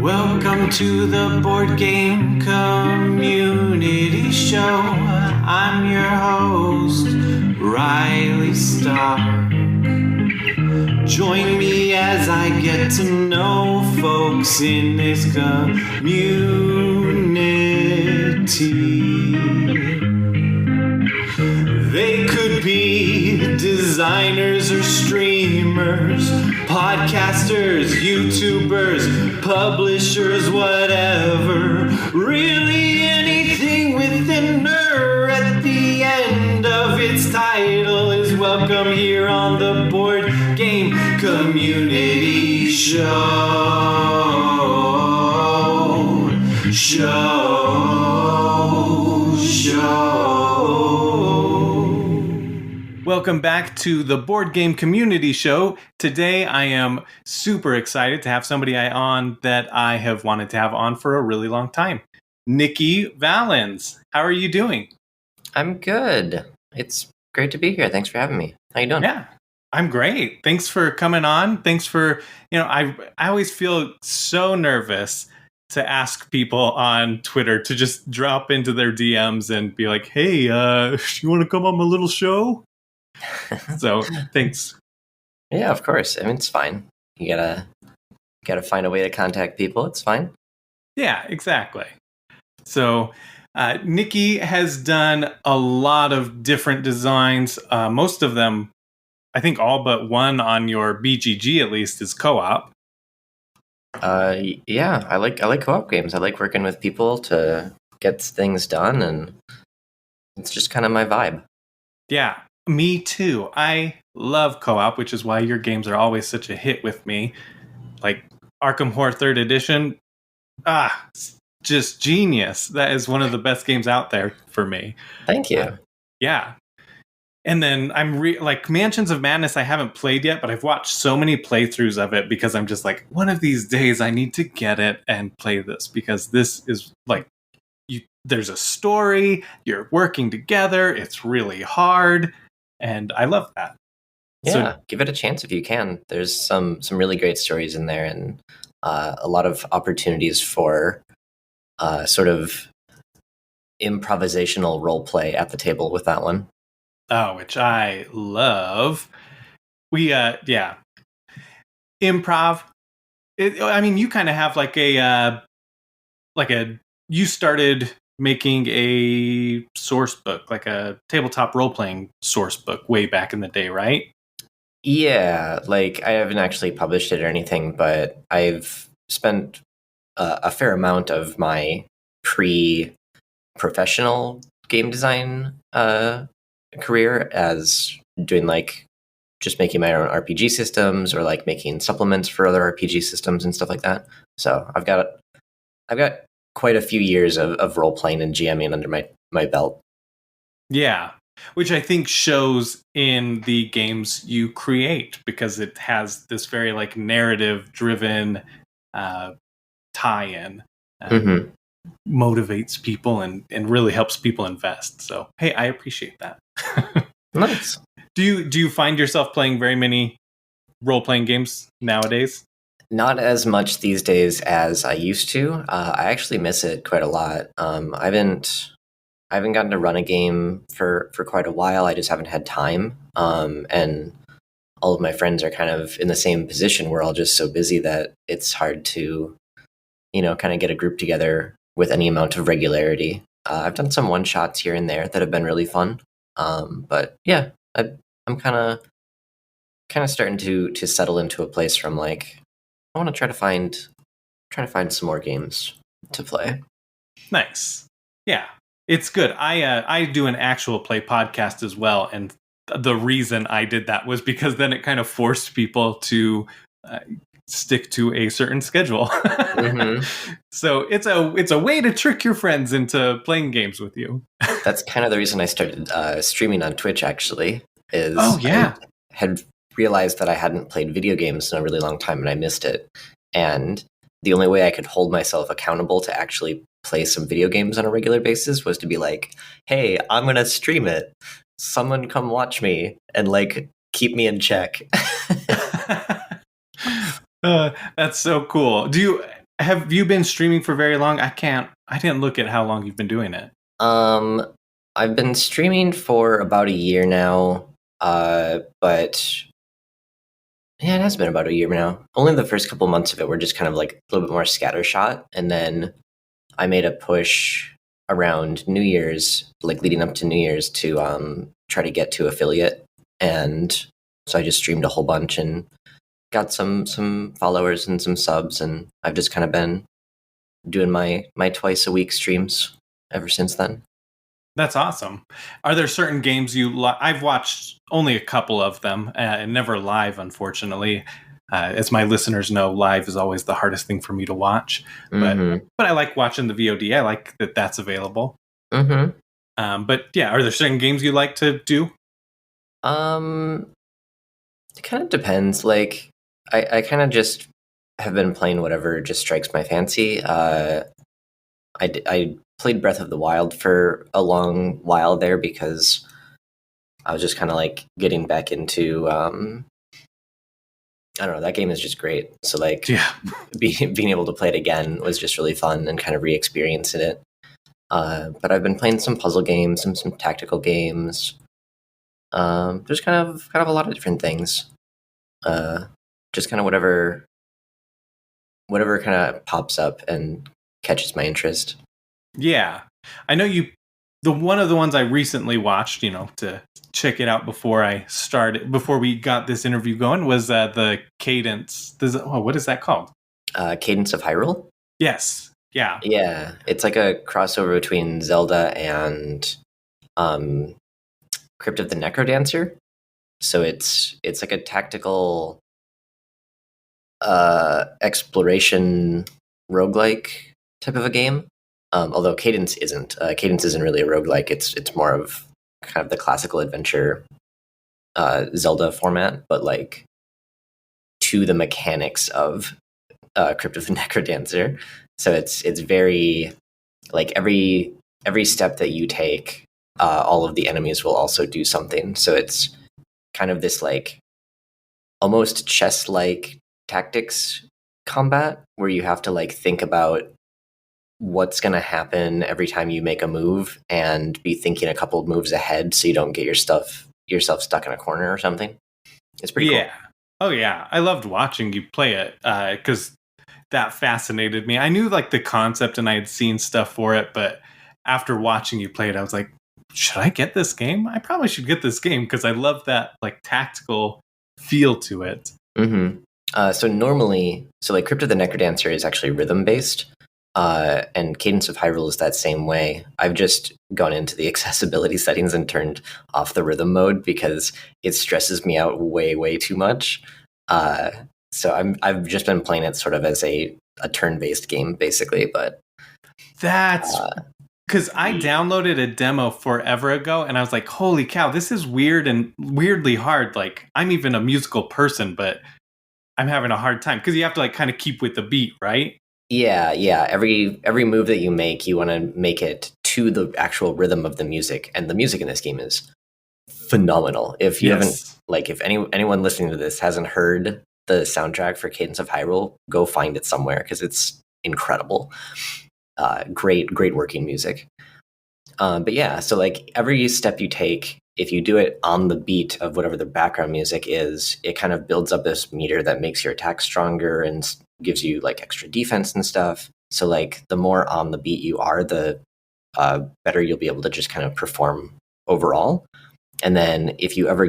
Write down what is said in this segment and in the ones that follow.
Welcome to the Board Game Community Show. I'm your host, Riley Stark. Join me as I get to know folks in this community. They could be designers or streamers, podcasters, YouTubers, publishers, whatever. Really anything with an "er" at the end of its title is welcome here on the Board Game Community Show. Welcome back to the Board Game Community Show. Today I am super excited to have somebody on that I have wanted to have on for a really long time. Nikki Valens. How are you doing? I'm good. It's great to be here. Thanks for having me. How you doing? Yeah, I'm great. Thanks for coming on. Thanks for, I always feel so nervous to ask people on Twitter to just drop into their DMs and be like, hey, you want to come on my little show? So thanks. Yeah, of course. I mean, it's fine. You gotta find a way to contact people. It's fine. Yeah, exactly. So Nikki has done a lot of different designs. Most of them, I think all but one on your BGG at least, is co-op. Yeah, I like co-op games. I like working with people to get things done, and it's just kind of my vibe. Yeah. Me too. I love co-op, which is why your games are always such a hit with me. Like Arkham Horror 3rd Edition. Just genius. That is one of the best games out there for me. Thank you. Yeah. And then I'm like Mansions of Madness I haven't played yet, but I've watched so many playthroughs of it because I'm just like, one of these days I need to get it and play this, because this is like, there's a story, you're working together, it's really hard. And I love that. Yeah, so, give it a chance if you can. There's some really great stories in there, and a lot of opportunities for sort of improvisational role play at the table with that one. Oh, which I love. We, improv. You kind of have you started making a source book, like a tabletop role-playing source book way back in the day, right? Yeah, like I haven't actually published it or anything, but I've spent a fair amount of my pre-professional game design career as doing like just making my own RPG systems or like making supplements for other RPG systems and stuff like that. So I've got quite a few years of role playing and GMing under my belt. Yeah. Which I think shows in the games you create, because it has this very like narrative driven tie-in. Motivates people and really helps people invest. So, hey, I appreciate that. Nice. Do you find yourself playing very many role-playing games nowadays? Not as much these days as I used to. I actually miss it quite a lot. I haven't gotten to run a game for quite a while. I just haven't had time. And all of my friends are kind of in the same position. We're all just so busy that it's hard to, kind of get a group together with any amount of regularity. I've done some one-shots here and there that have been really fun. But yeah, I'm kind of starting to settle into a place where I'm like, I want to try to find some more games to play. Nice. Yeah, it's good. I do an actual play podcast as well, and the reason I did that was because then it kind of forced people to stick to a certain schedule. So it's a way to trick your friends into playing games with you. That's kind of the reason I started streaming on Twitch, actually. I had realized that I hadn't played video games in a really long time and I missed it. And the only way I could hold myself accountable to actually play some video games on a regular basis was to be like, hey, I'm going to stream it. Someone come watch me and like keep me in check. That's so cool. Have you been streaming for very long? I didn't look at how long you've been doing it. I've been streaming for about a year now, but yeah, it has been about a year now. Only the first couple months of it were just kind of like a little bit more scattershot, and then I made a push around New Year's, like leading up to New Year's, to try to get to affiliate, and so I just streamed a whole bunch and got some followers and some subs, and I've just kind of been doing my twice a week streams ever since then. That's awesome. Are there certain games I've watched only a couple of them, and never live, unfortunately. As my listeners know, live is always the hardest thing for me to watch. Mm-hmm. But I like watching the VOD. I like that that's available. Mm-hmm. But yeah, are there certain games you like to do? It kind of depends. Like, I kind of just have been playing whatever just strikes my fancy. I played Breath of the Wild for a long while there because I was just kind of like getting back into I don't know, that game is just great. So like, Yeah. being able to play it again was just really fun and kind of re-experiencing it. But I've been playing some puzzle games, some tactical games. There's kind of a lot of different things. Just kind of whatever kind of pops up and catches my interest. Yeah. I know one of the ones I recently watched, to check it out before we got this interview going, was the Cadence. What is that called? Cadence of Hyrule? Yes. Yeah. Yeah. It's like a crossover between Zelda and Crypt of the Necrodancer. So it's like a tactical exploration roguelike type of a game. Although Cadence isn't. Cadence isn't really a roguelike. It's more of kind of the classical adventure Zelda format, but like to the mechanics of Crypt of the Necrodancer. So it's very like every step that you take, all of the enemies will also do something. So it's kind of this like almost chess-like tactics combat where you have to like think about what's going to happen every time you make a move and be thinking a couple of moves ahead so you don't get yourself stuck in a corner or something. It's pretty cool. Oh yeah, I loved watching you play it because that fascinated me. I knew like the concept and I had seen stuff for it, but after watching you play it, I was like, should I get this game? I probably should get this game because I love that like tactical feel to it. Mm-hmm. So like Crypt of the Necrodancer is actually rhythm based. And Cadence of Hyrule is that same way. I've just gone into the accessibility settings and turned off the rhythm mode because it stresses me out way, way too much. So I've just been playing it sort of as a turn-based game, basically. But that's because I downloaded a demo forever ago, and I was like, "Holy cow, this is weird and weirdly hard." Like, I'm even a musical person, but I'm having a hard time because you have to like kind of keep with the beat, right? Yeah. Every move that you make, you want to make it to the actual rhythm of the music, and the music in this game is phenomenal. If you haven't, like, if anyone listening to this hasn't heard the soundtrack for Cadence of Hyrule, go find it somewhere because it's incredible. Great working music. But yeah, so like every step you take, if you do it on the beat of whatever the background music is, it kind of builds up this meter that makes your attack stronger and gives you like extra defense and stuff. So like the more on the beat you are, the better you'll be able to just kind of perform overall. And then if you ever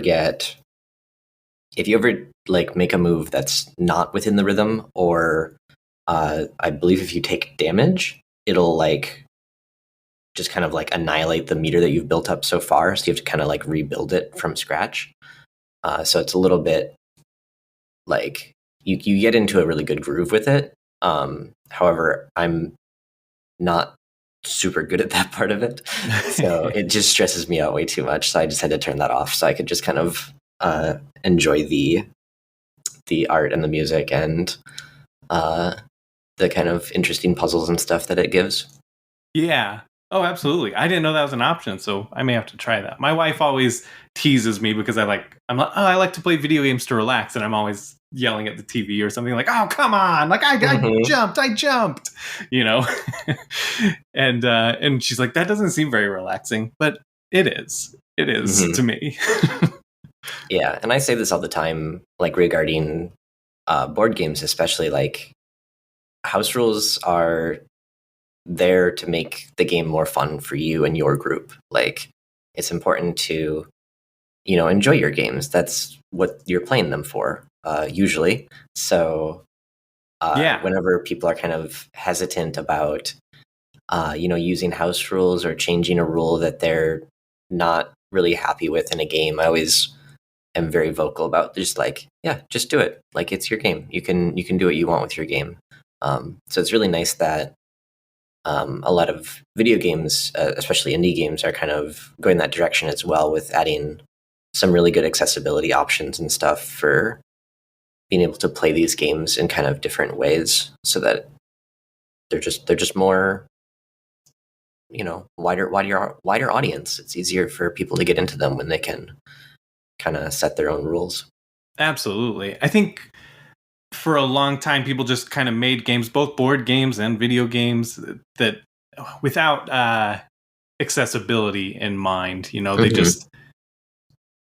like make a move that's not within the rhythm, or I believe if you take damage, it'll like just kind of like annihilate the meter that you've built up so far. So you have to kind of like rebuild it from scratch. So it's a little bit like you get into a really good groove with it. However, I'm not super good at that part of it. So it just stresses me out way too much. So I just had to turn that off so I could just kind of enjoy the art and the music and the kind of interesting puzzles and stuff that it gives. Yeah. Oh, absolutely. I didn't know that was an option, so I may have to try that. My wife always teases me because I'm like, oh, I like to play video games to relax, and I'm always yelling at the TV or something like, oh, come on, like Mm-hmm. I jumped, you know, and she's like, that doesn't seem very relaxing, but it is Mm-hmm. to me. Yeah, and I say this all the time, like regarding board games, especially like house rules are there to make the game more fun for you and your group. Like it's important to, enjoy your games. That's what you're playing them for, usually. So Yeah, whenever people are kind of hesitant about, using house rules or changing a rule that they're not really happy with in a game, I always am very vocal about just like, yeah, just do it. Like it's your game. You can do what you want with your game. So it's really nice that a lot of video games, especially indie games, are kind of going that direction as well, with adding some really good accessibility options and stuff for being able to play these games in kind of different ways, so that they're just more, wider audience. It's easier for people to get into them when they can kind of set their own rules. absolutely. I think for a long time, people just kind of made games, both board games and video games, that without accessibility in mind. They Mm-hmm. just,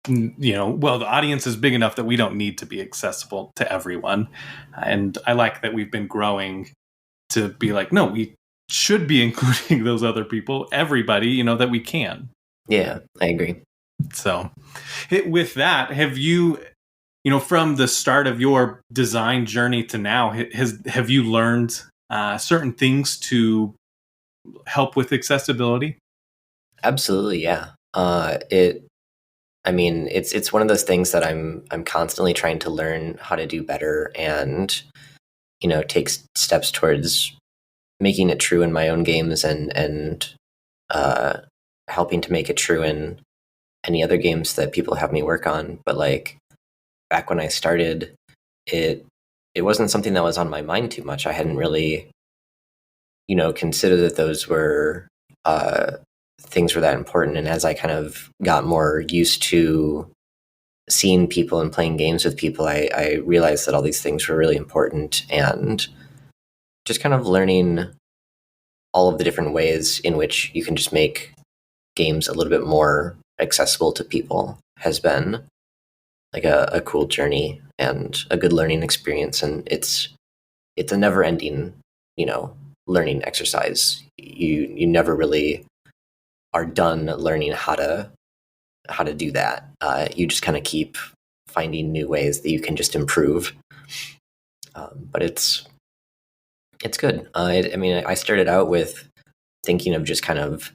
well, the audience is big enough that we don't need to be accessible to everyone. And I like that we've been growing to be like, no, we should be including those other people, everybody, that we can. Yeah, I agree. So, with that, have you, from the start of your design journey to now, have you learned certain things to help with accessibility? Absolutely, yeah. I mean, it's one of those things that I'm constantly trying to learn how to do better, and take steps towards making it true in my own games, and uh, helping to make it true in any other games that people have me work on. But like back when I started, it it wasn't something that was on my mind too much. I hadn't really considered that those were uh, things were that important. And as I kind of got more used to seeing people and playing games with people, I realized that all these things were really important, and just kind of learning all of the different ways in which you can just make games a little bit more accessible to people has been like a cool journey and a good learning experience. And it's a never ending, learning exercise. You never really are done learning how to do that. You just kind of keep finding new ways that you can just improve. But it's good. I mean, I started out with thinking of just kind of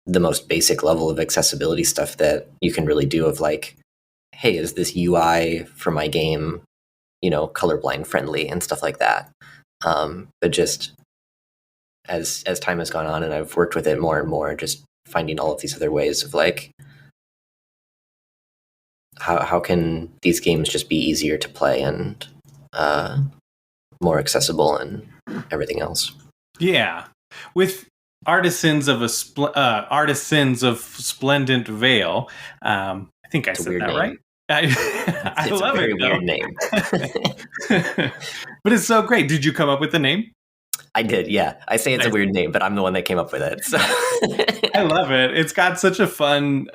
the most basic level of accessibility stuff that you can really do, of like, hey, is this UI for my game, colorblind friendly and stuff like that. But just as time has gone on and I've worked with it more and more, just finding all of these other ways of like, how can these games just be easier to play and more accessible and everything else. Yeah, with artisans of splendent veil. I think I It's a said weird that name. right. I It's a love it very though. weird name. But it's so great. Did you come up with the name? I did, yeah. I say it's a weird name, but I'm the one that came up with it. So I love it. It's got such a fun,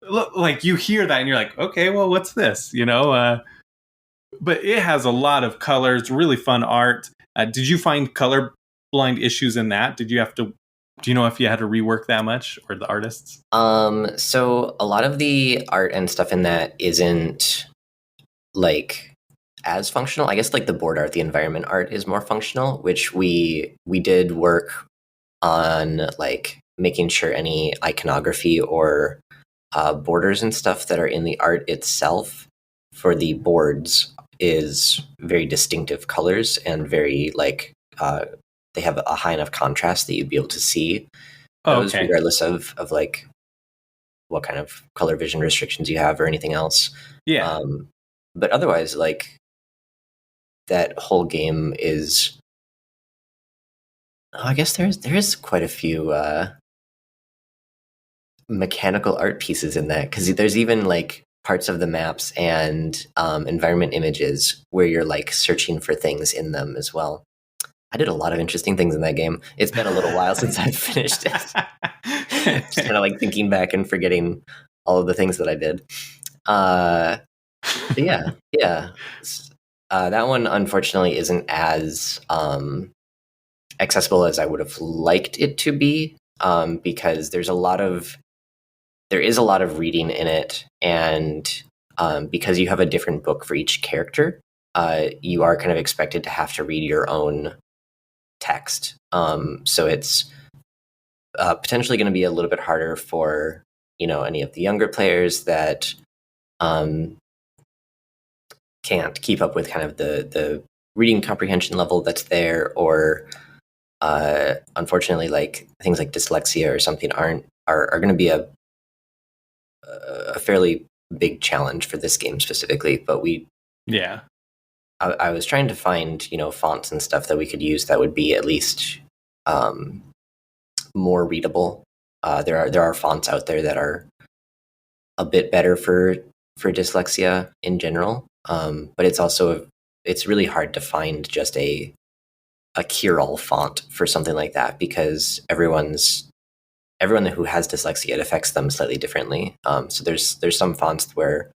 like you hear that and you're like, okay, well, what's this? But it has a lot of colors, really fun art. Did you find color blind issues in that? Did you have to? Do you know if you had to rework that much, or the artists? so a lot of the art and stuff in that isn't like as functional. I guess like the board art, the environment art is more functional, which we did work on, like making sure any iconography or borders and stuff that are in the art itself for the boards is very distinctive colors and very like they have a high enough contrast that you'd be able to see Oh, those okay. regardless of like what kind of color vision restrictions you have or anything else. Yeah. um, but otherwise, like that whole game is I guess there is quite a few mechanical art pieces in that, because there's even like parts of the maps and environment images where you're like searching for things in them as well. I did a lot of interesting things in that game. It's been a little while since I've finished it. Just kind of like thinking back and forgetting all of the things that I did. Uh, yeah, yeah. That one unfortunately isn't as accessible as I would have liked it to be, because there is a lot of reading in it, and because you have a different book for each character, you are kind of expected to have to read your own text. So it's potentially going to be a little bit harder for any of the younger players that um, can't keep up with kind of the reading comprehension level that's there, or unfortunately, like things like dyslexia or something are going to be a fairly big challenge for this game specifically. But Yeah. I was trying to find fonts and stuff that we could use that would be at least more readable. There are fonts out there that are a bit better for dyslexia in general, but it's really hard to find just a cure-all font for something like that, because everyone who has dyslexia, it affects them slightly differently. So there's some fonts where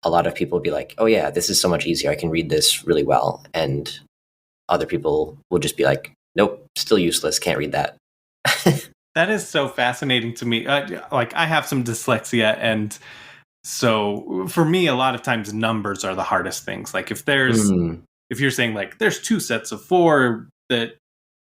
a lot of people will be like, oh yeah, this is so much easier, I can read this really well, and other people will just be like, nope, still useless, can't read that. That is so fascinating to me. Like, I have some dyslexia, and so for me, a lot of times numbers are the hardest things. Like, if you're saying like there's two sets of four, that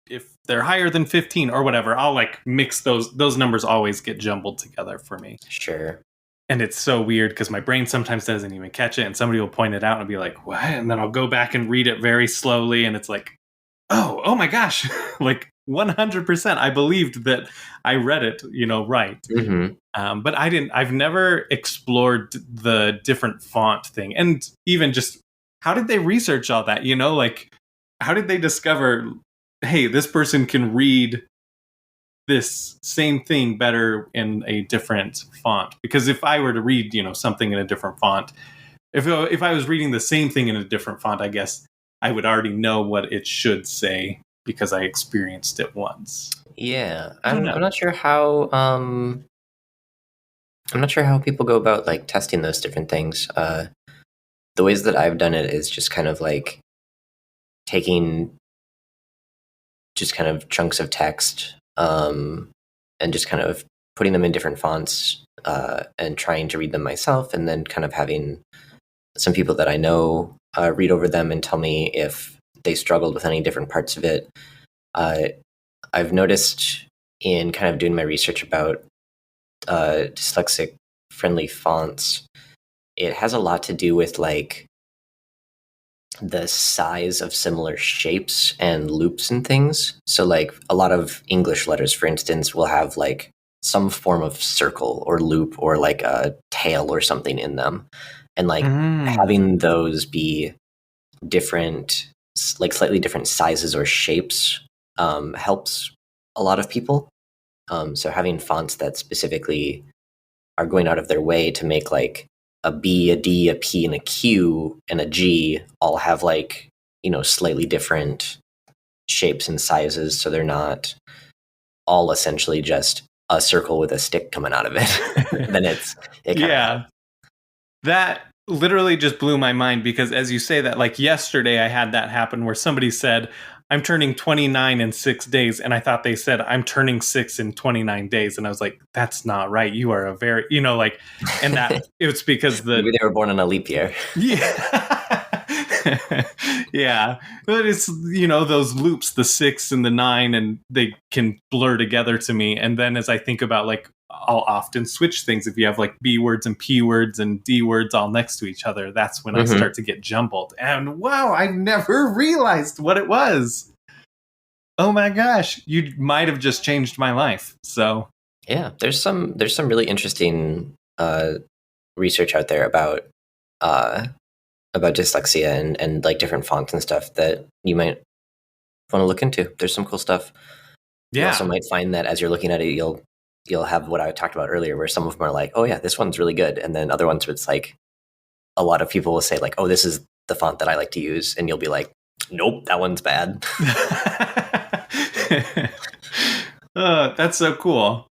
if they're higher than 15 or whatever, I'll like mix those numbers always get jumbled together for me. Sure. And it's so weird because my brain sometimes doesn't even catch it, and somebody will point it out and be like, what? And then I'll go back and read it very slowly, and it's like, oh my gosh, like 100%. I believed that I read it, right. Mm-hmm. But I've never explored the different font thing. And even just, how did they research all that? Like, how did they discover, hey, this person can read this same thing better in a different font? Because if I were to read, something in a different font, if I was reading the same thing in a different font, I guess I would already know what it should say because I experienced it once. Yeah, I'm not sure how people go about like testing those different things. The ways that I've done it is just kind of like taking just kind of chunks of text, and just kind of putting them in different fonts, and trying to read them myself, and then kind of having some people that I know read over them and tell me if they struggled with any different parts of it. I've noticed in kind of doing my research about dyslexic friendly fonts, it has a lot to do with like the size of similar shapes and loops and things. So like a lot of English letters, for instance, will have like some form of circle or loop or like a tail or something in them. And like having those be different, like slightly different sizes or shapes, helps a lot of people. So having fonts that specifically are going out of their way to make like a B, a D, a P, and a Q, and a G all have like, slightly different shapes and sizes. So they're not all essentially just a circle with a stick coming out of it. Then yeah. That literally just blew my mind, because as you say that, like yesterday I had that happen where somebody said, I'm turning 29 in 6 days. And I thought they said, I'm turning 6 in 29 days. And I was like, that's not right. You are a very, like, and that it's because maybe they were born in a leap year. Yeah. Yeah. But it's, those loops, the 6 and the 9, and they can blur together to me. And then as I think about, like, I'll often switch things. If you have like B words and P words and D words all next to each other, that's when I start to get jumbled. And wow, I never realized what it was. Oh my gosh, you might have just changed my life. So yeah, there's some really interesting research out there about dyslexia and like different fonts and stuff that you might want to look into. There's some cool stuff. You also Yeah. might find that as you're looking at it, you'll have what I talked about earlier, where some of them are like, oh yeah, this one's really good, and then other ones where it's like a lot of people will say like, oh, this is the font that I like to use, and you'll be like, nope, that one's bad. That's so cool.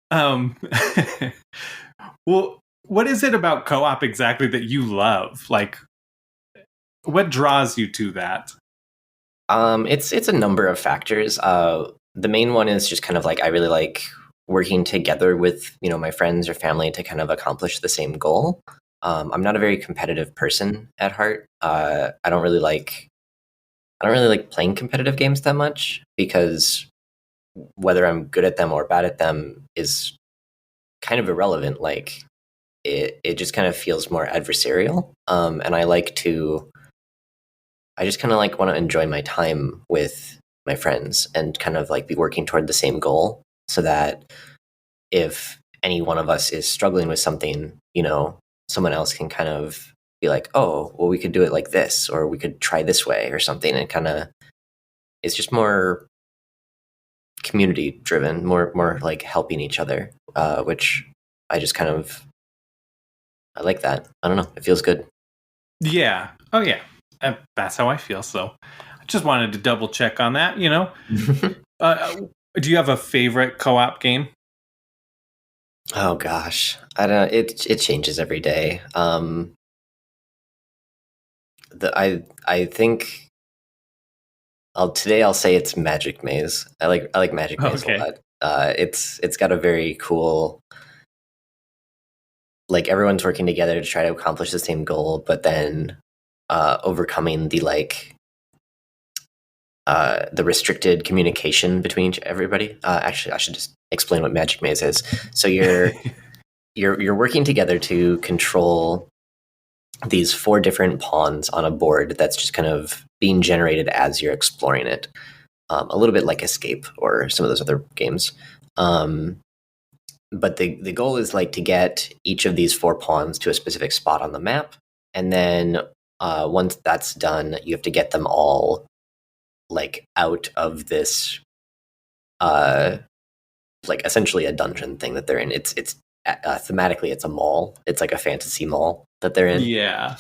Well, what is it about co-op exactly that you love? Like, what draws you to that? It's a number of factors. The main one is just kind of like I really like working together with my friends or family to kind of accomplish the same goal. I'm not a very competitive person at heart. I don't really like playing competitive games that much because whether I'm good at them or bad at them is kind of irrelevant. Like it just kind of feels more adversarial. And I just kind of like want to enjoy my time with my friends and kind of like be working toward the same goal so that if any one of us is struggling with something, someone else can kind of be like, oh, well, we could do it like this, or we could try this way or something. And kind of, it's just more community driven, more like helping each other, which I just kind of, I like that. I don't know. It feels good. Yeah. Oh, yeah. That's how I feel. So I just wanted to double check on that, Do you have a favorite co-op game? Oh gosh, I don't. It changes every day. I think today I'll say it's Magic Maze. I like Magic Maze a lot. It's got a very cool, like everyone's working together to try to accomplish the same goal, but then overcoming the restricted communication between everybody. Actually, I should just explain what Magic Maze is. So you're working together to control these 4 different pawns on a board that's just kind of being generated as you're exploring it. A little bit like Escape or some of those other games. But the goal is like to get each of these 4 pawns to a specific spot on the map. And then once that's done, you have to get them all like out of this like essentially a dungeon thing that they're in. It's thematically it's a mall. It's like a fantasy mall that they're in. Yeah.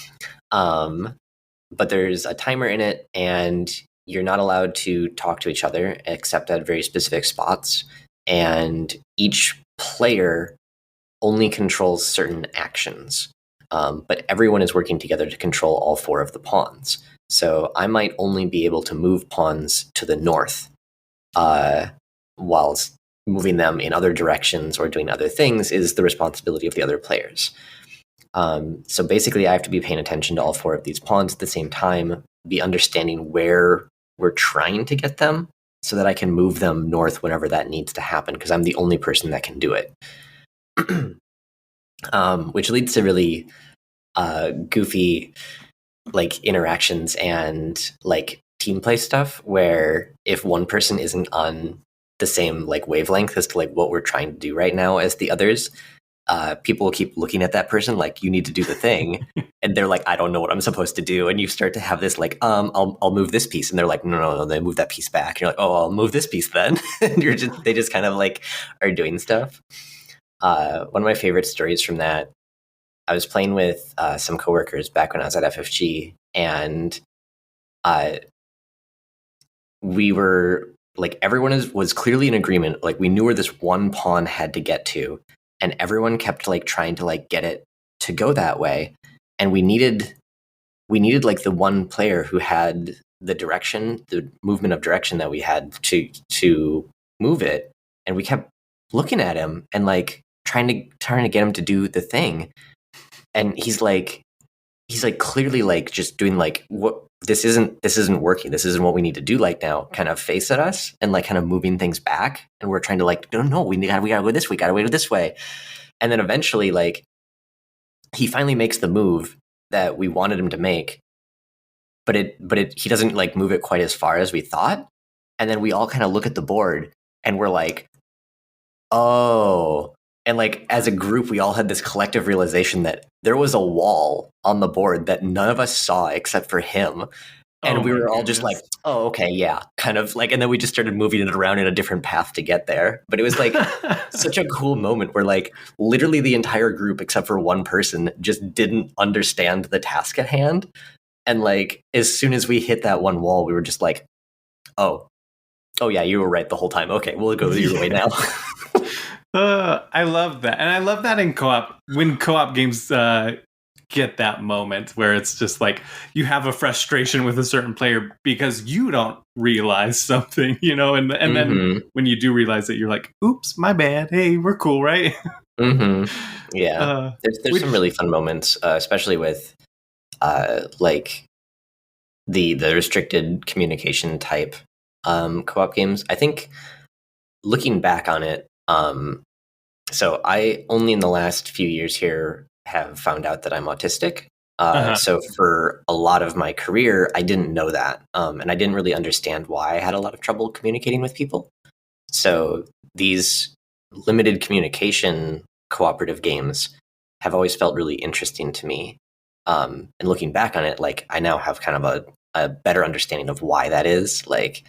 But there's a timer in it, and you're not allowed to talk to each other except at very specific spots. And each player only controls certain actions. But everyone is working together to control all 4 of the pawns. So I might only be able to move pawns to the north, whilst moving them in other directions or doing other things is the responsibility of the other players. So basically, I have to be paying attention to all 4 of these pawns at the same time, be understanding where we're trying to get them so that I can move them north whenever that needs to happen, because I'm the only person that can do it. Which leads to really goofy like interactions and like team play stuff where if one person isn't on the same like wavelength as to like what we're trying to do right now as the others, people will keep looking at that person like, you need to do the thing. And they're like, I don't know what I'm supposed to do. And you start to have this like, I'll move this piece. And they're like, no, they move that piece back. And you're like, oh, I'll move this piece then. And they just kind of like are doing stuff. One of my favorite stories from that, I was playing with some coworkers back when I was at FFG, and we were like, everyone was clearly in agreement. Like we knew where this one pawn had to get to, and everyone kept like trying to like get it to go that way. And we needed like the one player who had the movement of direction that we had to move it. And we kept looking at him and like trying to get him to do the thing. And he's like clearly like just doing like, what, this isn't working. This isn't what we need to do like now, kind of face at us and like kind of moving things back. And we're trying to like, no, we gotta go this way. We gotta go this way. And then eventually like he finally makes the move that we wanted him to make, but he doesn't like move it quite as far as we thought. And then we all kind of look at the board and we're like, oh. And like as a group, we all had this collective realization that there was a wall on the board that none of us saw except for him. And Oh we my were all just like, goodness. oh, okay, yeah, kind of like, and then we just started moving it around in a different path to get there. But it was like such a cool moment where like literally the entire group, except for one person, just didn't understand the task at hand. And like, as soon as we hit that one wall, we were just like, oh, oh yeah, you were right the whole time. Okay, we'll go your way now. I love that. And I love that in co-op, when co-op games get that moment where it's just like you have a frustration with a certain player because you don't realize something, and then when you do realize it, you're like, oops, my bad. Hey, we're cool, right? Yeah. There's some really fun moments, especially with like the restricted communication type co-op games. I think looking back on it, so I only in the last few years here have found out that I'm autistic. So for a lot of my career, I didn't know that. And I didn't really understand why I had a lot of trouble communicating with people. So these limited communication cooperative games have always felt really interesting to me. And looking back on it, like I now have kind of a better understanding of why that is. Like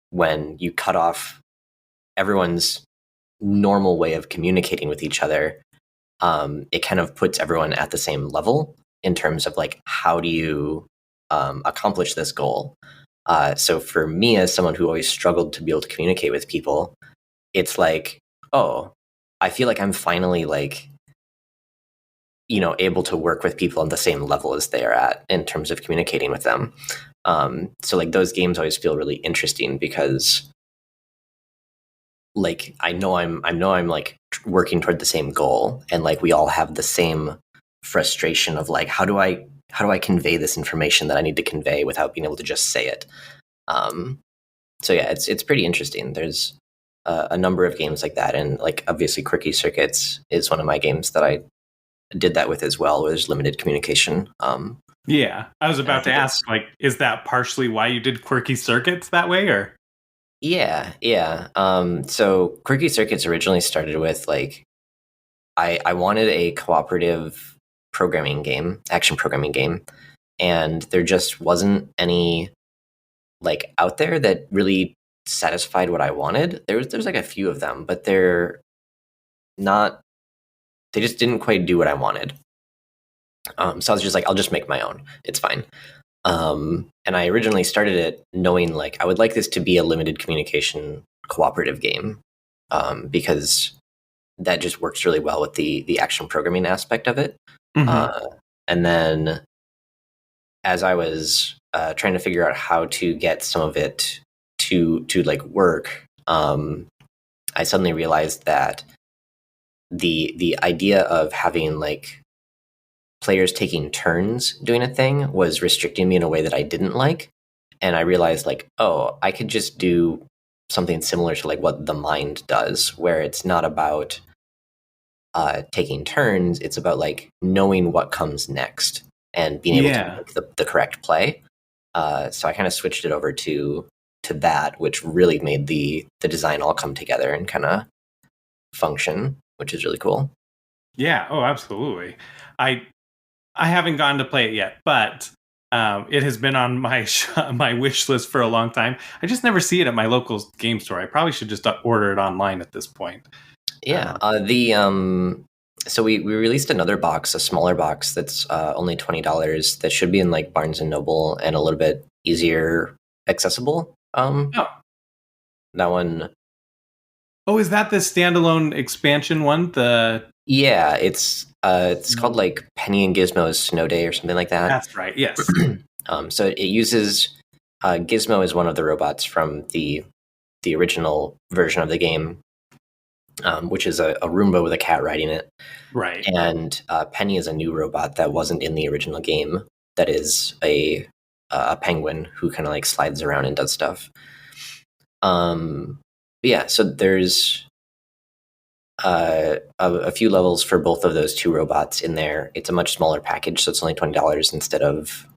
when you cut off everyone's normal way of communicating with each other, it kind of puts everyone at the same level in terms of like, how do you accomplish this goal? So for me, as someone who always struggled to be able to communicate with people, it's like, oh, I feel like I'm finally like, able to work with people on the same level as they are at in terms of communicating with them. So like those games always feel really interesting because like I know I'm like working toward the same goal, and like we all have the same frustration of like, how do I convey this information that I need to convey without being able to just say it? So yeah, it's pretty interesting. There's a number of games like that, and like obviously Quirky Circuits is one of my games that I did that with as well, where there's limited communication. Yeah, I was about to ask, like, is that partially why you did Quirky Circuits that way, or? Yeah. So Quirky Circuits originally started with like, I wanted a cooperative programming game, action programming game, and there just wasn't any like out there that really satisfied what I wanted. There's like a few of them, but they just didn't quite do what I wanted. So I was just like, I'll just make my own. It's fine. And I originally started it knowing like I would like this to be a limited communication cooperative game, because that just works really well with the action programming aspect of it. And then as I was trying to figure out how to get some of it to like work, I suddenly realized that the idea of having like players taking turns doing a thing was restricting me in a way that I didn't like. And I realized like, oh, I could just do something similar to like what the mind does, where it's not about taking turns. It's about like knowing what comes next and being able to make the correct play. So I kind of switched it over to that, which really made the design all come together and kind of function, which is really cool. Yeah. Oh, absolutely. I haven't gone to play it yet, but it has been on my my wish list for a long time. I just never see it at my local game store. I probably should just order it online at this point. Yeah. So we released another box, a smaller box that's only $20 that should be in like Barnes and Noble and a little bit easier accessible. That one. Oh, is that the standalone expansion one? Yeah, it's called like Penny and Gizmo's Snow Day or something like that. That's right. Yes. So it uses Gizmo as one of the robots from the original version of the game, which is a Roomba with a cat riding it. Right. And Penny is a new robot that wasn't in the original game. That is a penguin who kind of like slides around and does stuff. Yeah. So there's a few levels for both of those two robots in there. It's a much smaller package, so it's only $20 instead of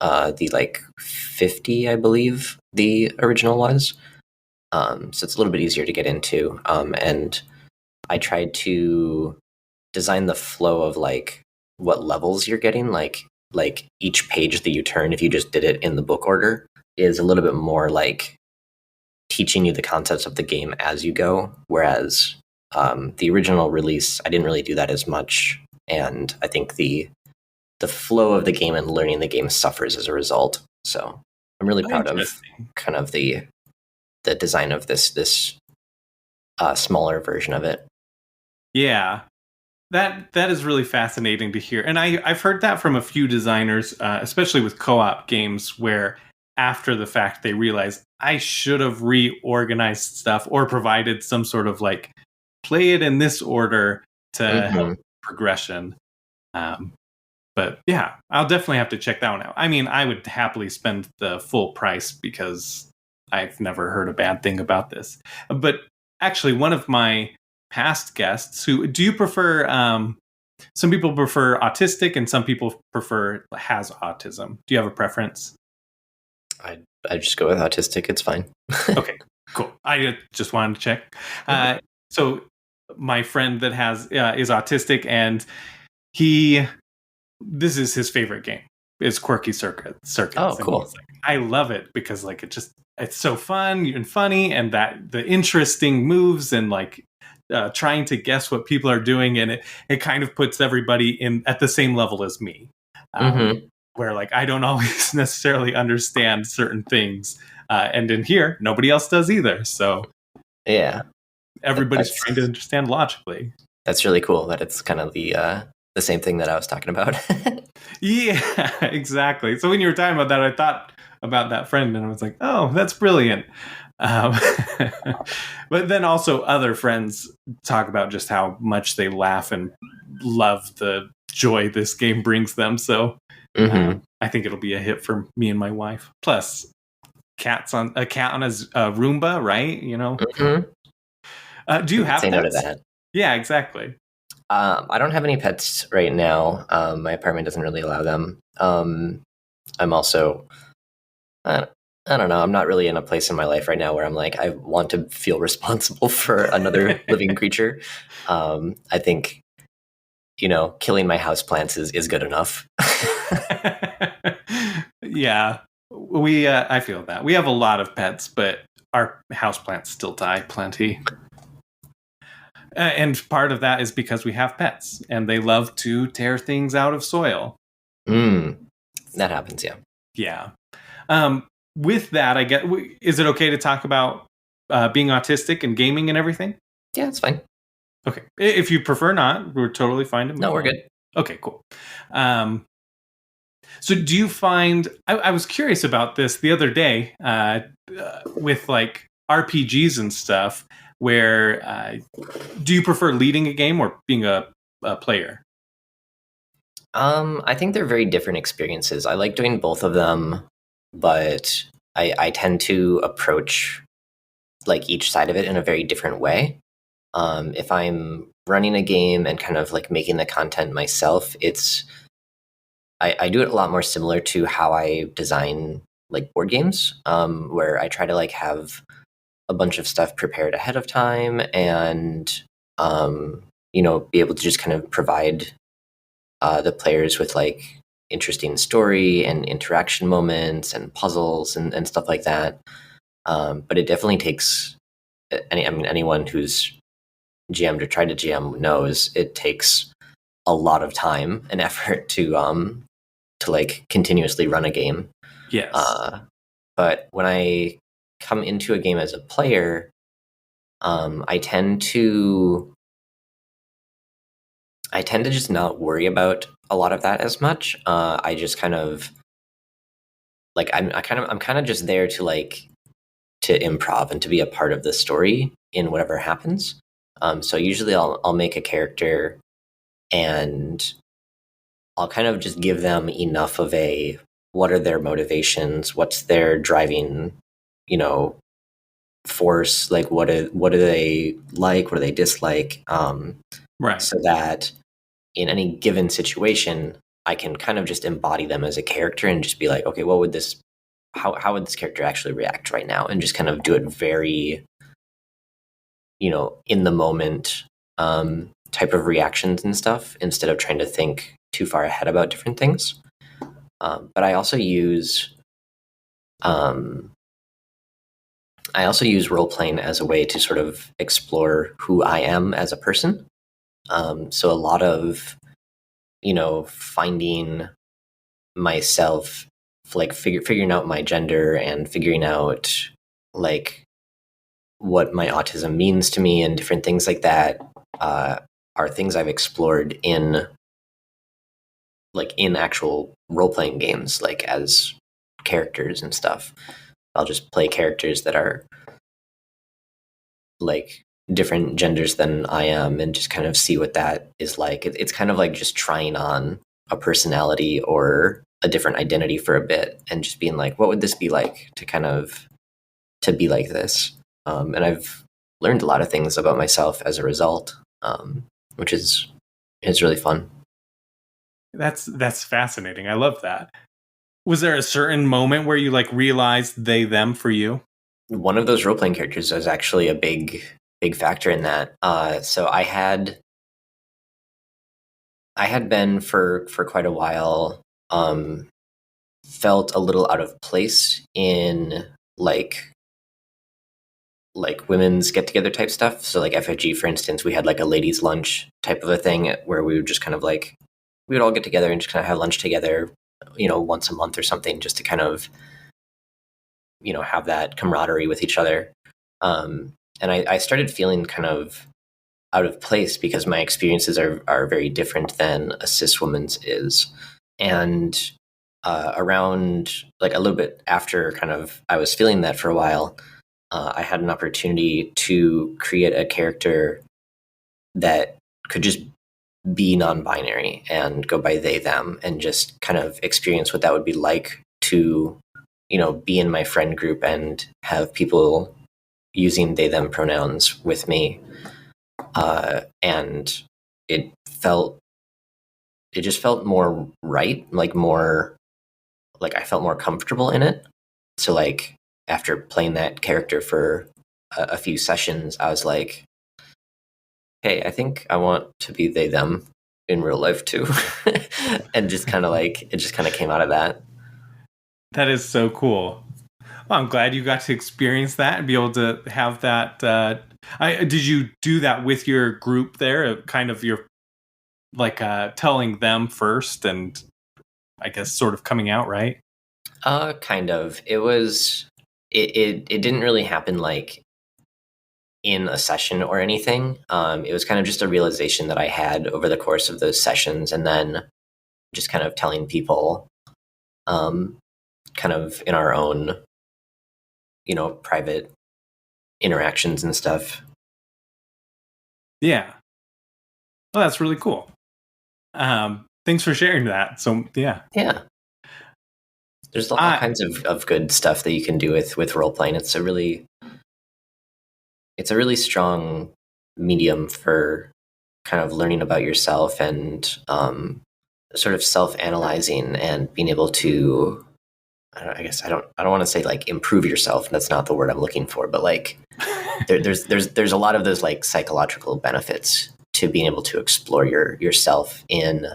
the like $50, I believe the original was. So it's a little bit easier to get into. And I tried to design the flow of like what levels you're getting. Like like each page that you turn, if you just did it in the book order, is a little bit more like teaching you the concepts of the game as you go. Whereas the original release, I didn't really do that as much, and I think the flow of the game and learning the game suffers as a result. So I'm really proud of kind of the design of this smaller version of it. Yeah, that is really fascinating to hear, and I've heard that from a few designers, especially with co-op games, where after the fact they realize I should have reorganized stuff or provided some sort of like play it in this order to help progression. But yeah, I'll definitely have to check that one out. I mean, I would happily spend the full price because I've never heard a bad thing about this. But actually, one of my past guests, who do you prefer? Some people prefer autistic, and some people prefer has autism. Do you have a preference? I just go with autistic. It's fine. Okay, cool. I just wanted to check. So my friend that has is autistic, and this is his favorite game. Is Quirky Circuits. Oh, cool. Like, I love it because like it's so fun and funny, and that the interesting moves and like trying to guess what people are doing, and it kind of puts everybody in at the same level as me. Where like I don't always necessarily understand certain things, and in here nobody else does either. So yeah, everybody's trying to understand logically. That's really cool. That it's kind of the same thing that I was talking about. Yeah, exactly. So when you were talking about that, I thought about that friend, and I was like, oh, that's brilliant. But then also other friends talk about just how much they laugh and love the joy this game brings them. So I think it'll be a hit for me and my wife. Plus, a cat on a Roomba, right? You know. Do you have say pets? No to that? Yeah, exactly. I don't have any pets right now. My apartment doesn't really allow them. I'm also, I don't know. I'm not really in a place in my life right now where I'm like, I want to feel responsible for another living creature. I think, killing my houseplants is good enough. Yeah, I feel that. We have a lot of pets, but our houseplants still die plenty. And part of that is because we have pets, and they love to tear things out of soil. That happens, yeah. Yeah. With that, I get. Is it okay to talk about being autistic and gaming and everything? Yeah, it's fine. Okay. If you prefer not, we're totally fine to move on. We're good. Okay, cool. So do you find... I was curious about this the other day with like RPGs and stuff, where do you prefer leading a game or being a player? I think they're very different experiences. I like doing both of them, but I tend to approach like each side of it in a very different way. If I'm running a game and kind of like making the content myself, I do it a lot more similar to how I design like board games, where I try to like have a bunch of stuff prepared ahead of time and be able to just kind of provide the players with like interesting story and interaction moments and puzzles and stuff like that. But it definitely takes anyone who's GM'd or tried to GM knows it takes a lot of time and effort to like continuously run a game. Yes. But when I come into a game as a player, I tend to just not worry about a lot of that as much. I just kind of like I'm kind of just there to like to improv and to be a part of the story in whatever happens. So usually I'll make a character and I'll kind of just give them enough of a what are their motivations, what's their driving, force, like what do they like, what do they dislike, right, so that in any given situation I can kind of just embody them as a character and just be like, okay, what would this how would this character actually react right now, and just kind of do it very in the moment type of reactions and stuff, instead of trying to think too far ahead about different things. But I also use role playing as a way to sort of explore who I am as a person. So a lot of, finding myself, like figuring out my gender and figuring out like what my autism means to me and different things like that, are things I've explored in actual role playing games, like as characters and stuff. I'll just play characters that are like different genders than I am and just kind of see what that is like. It's kind of like just trying on a personality or a different identity for a bit and just being like, what would this be like to be like this? And I've learned a lot of things about myself as a result, which is really fun. That's fascinating. I love that. Was there a certain moment where you like realized they them for you? One of those role playing characters was actually a big factor in that. So I had been for quite a while, felt a little out of place in like women's get together type stuff. So like FFG, for instance, we had like a ladies lunch type of a thing where we would just kind of like, we would all get together and just kind of have lunch together, once a month or something, just to kind of, have that camaraderie with each other. And I started feeling kind of out of place because my experiences are very different than a cis woman's is. And around like a little bit after kind of I was feeling that for a while, I had an opportunity to create a character that could just be non-binary and go by they them and just kind of experience what that would be like to be in my friend group and have people using they them pronouns with me, and it just felt more right, like more like I felt more comfortable in it. So like after playing that character for a few sessions, I was like, hey, I think I want to be they them in real life too. And just kind of like it just kind of came out of that. That is so cool. Well, I'm glad you got to experience that and be able to have that. Did you do that with your group there? Kind of your like telling them first, and I guess sort of coming out, right? Kind of. It didn't really happen like in a session or anything. It was kind of just a realization that I had over the course of those sessions, and then just kind of telling people, kind of in our own, private interactions and stuff. Yeah. Well, that's really cool. Thanks for sharing that. So yeah. Yeah. There's all kinds of good stuff that you can do with role playing. It's a really strong medium for kind of learning about yourself and sort of self-analyzing and being able to, I guess I don't want to say like improve yourself. That's not the word I'm looking for, but like there's a lot of those like psychological benefits to being able to explore yourself in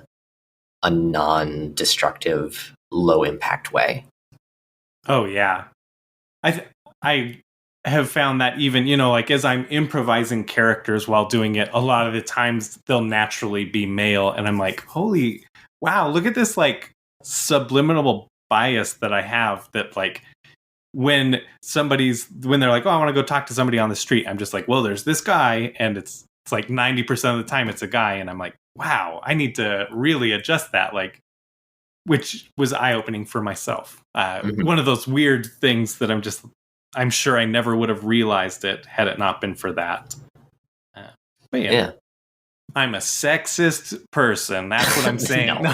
a non-destructive, low impact way. Oh yeah. I have found that even, like as I'm improvising characters while doing it, a lot of the times they'll naturally be male. And I'm like, holy wow, look at this like subliminal bias that I have that like when they're like, oh, I want to go talk to somebody on the street, I'm just like, well, there's this guy, and it's like 90% of the time it's a guy, and I'm like, wow, I need to really adjust that, like, which was eye-opening for myself. One of those weird things that I'm sure I never would have realized it had it not been for that. But yeah. I'm a sexist person. That's what I'm saying.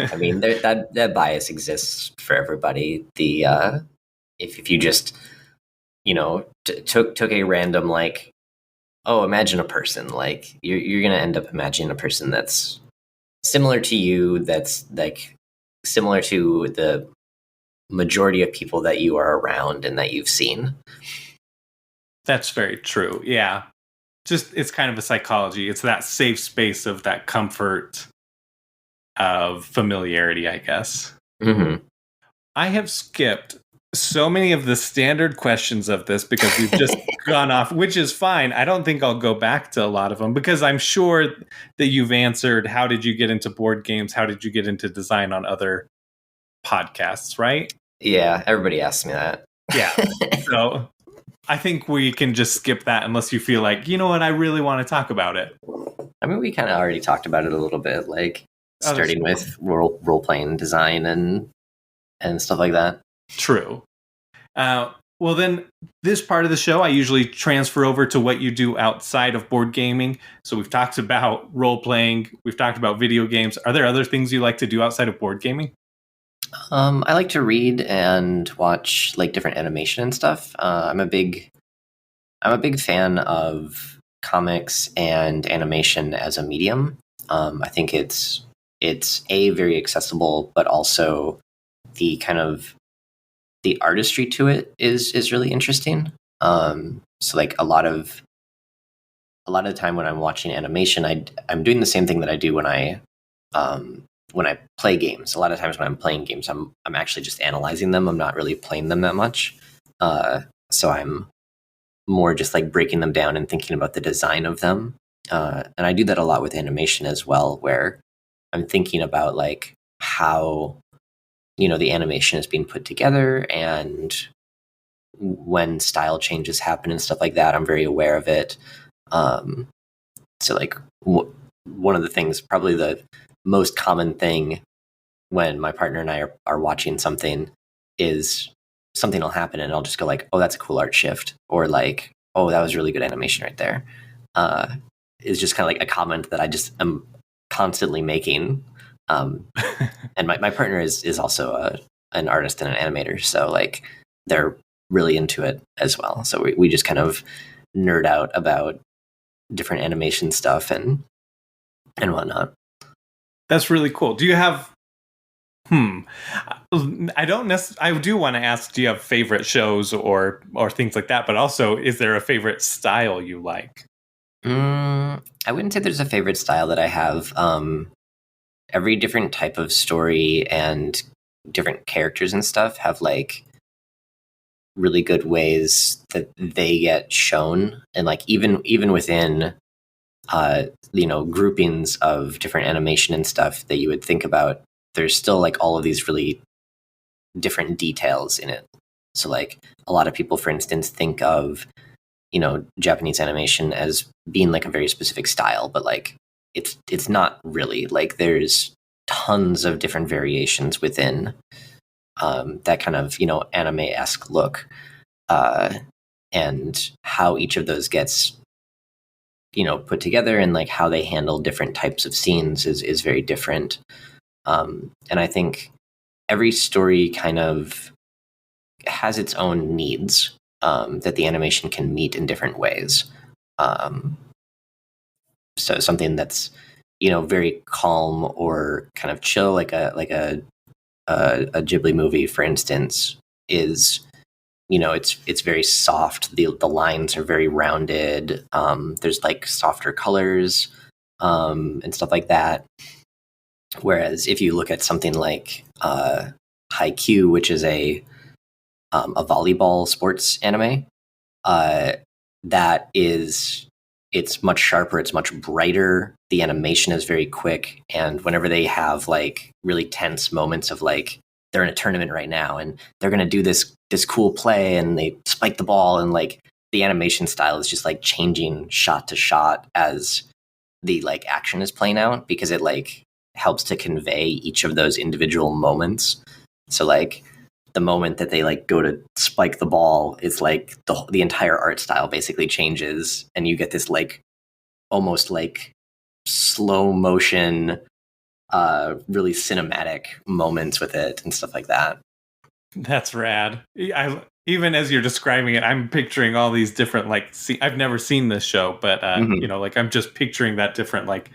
I mean, that bias exists for everybody. The if you just took a random like, oh, imagine a person, like you're gonna end up imagining a person that's similar to you, that's like similar to the majority of people that you are around and that you've seen. That's very true. Yeah. Just it's kind of a psychology. It's that safe space of that comfort. of familiarity, I guess. Mm-hmm. I have skipped so many of the standard questions of this because we've just gone off, which is fine. I don't think I'll go back to a lot of them because I'm sure that you've answered how did you get into board games? How did you get into design on other podcasts, right? Yeah, everybody asks me that. Yeah. So I think we can just skip that unless you feel like, you know what, I really want to talk about it. I mean, we kind of already talked about it a little bit, like starting with role-playing design and stuff like that. True. Well, then this part of the show, I usually transfer over to what you do outside of board gaming. So we've talked about role-playing. We've talked about video games. Are there other things you like to do outside of board gaming? I like to read and watch like different animation and stuff. I'm a big fan of comics and animation as a medium. I think it's a very accessible, but also the kind of the artistry to it is really interesting. So like a lot of the time when I'm watching animation, I'm doing the same thing that I do when I play games. A lot of times when I'm playing games, I'm actually just analyzing them. I'm not really playing them that much. So I'm more just like breaking them down and thinking about the design of them. And I do that a lot with animation as well, where I'm thinking about like how, the animation is being put together and when style changes happen and stuff like that. I'm very aware of it. So like one of the things, probably the most common thing when my partner and I are watching something is something will happen and I'll just go like, oh, that's a cool art shift. Or like, oh, that was really good animation right there. Is just kind of like a comment that I just am constantly making. And my partner is also an artist and an animator. So like they're really into it as well. So we just kind of nerd out about different animation stuff and whatnot. That's really cool. Do you have I do want to ask, do you have favorite shows or things like that? But also, is there a favorite style you like? I wouldn't say there's a favorite style that I have. Every different type of story and different characters and stuff have like really good ways that they get shown. And like even within groupings of different animation and stuff that you would think about, there's still like all of these really different details in it. So like a lot of people, for instance, think of, Japanese animation as being like a very specific style, but like it's not really. Like there's tons of different variations within that kind of, anime-esque look. And how each of those gets, put together and like how they handle different types of scenes is very different. And I think every story kind of has its own needs that the animation can meet in different ways. So something that's, very calm or kind of chill, like a Ghibli movie, for instance, is, it's very soft. The lines are very rounded. There's like softer colors and stuff like that. Whereas if you look at something like Haikyuu, which is a volleyball sports anime, it's much sharper, it's much brighter. The animation is very quick, and whenever they have like really tense moments of like they're in a tournament right now and they're going to do this cool play and they spike the ball, and like the animation style is just like changing shot to shot as the like action is playing out, because it like helps to convey each of those individual moments. So like the moment that they like go to spike the ball, it's like the entire art style basically changes, and you get this like almost like slow motion, really cinematic moments with it and stuff like that. That's rad. Even as you're describing it, I'm picturing all these different like. I've never seen this show, but like I'm just picturing that different like.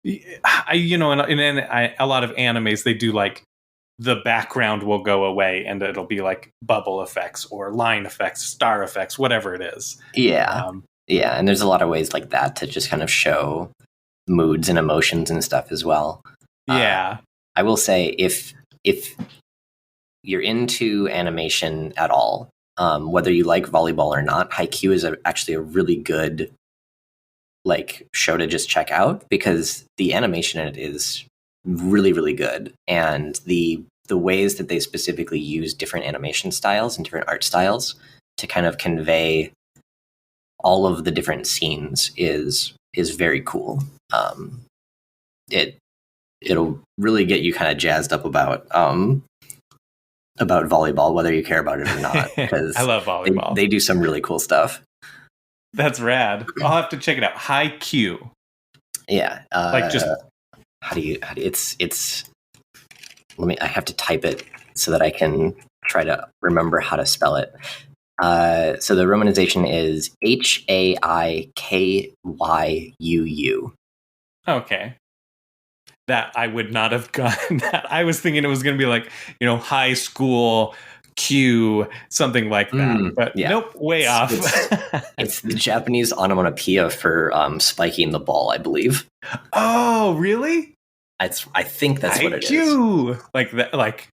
In a lot of animes, they do like the background will go away and it'll be like bubble effects or line effects, star effects, whatever it is. Yeah. And there's a lot of ways like that to just kind of show moods and emotions and stuff as well. Yeah. I will say if you're into animation at all, whether you like volleyball or not, Haikyuu is actually a really good like show to just check out because the animation in it is really, really good, and the ways that they specifically use different animation styles and different art styles to kind of convey all of the different scenes is very cool. It'll really get you kind of jazzed up about volleyball, whether you care about it or not, because I love volleyball. They do some really cool stuff. That's rad. I'll have to check it out. Haikyuu. Yeah. Like just how do you it's I have to type it so that I can try to remember how to spell it. So the romanization is Haikyuu. Okay. That I would not have gotten that. I was thinking it was going to be like, high school Q, something like that. But nope, way off. It's the Japanese onomatopoeia for spiking the ball, I believe. Oh, really? I think that's what it is. Like that, like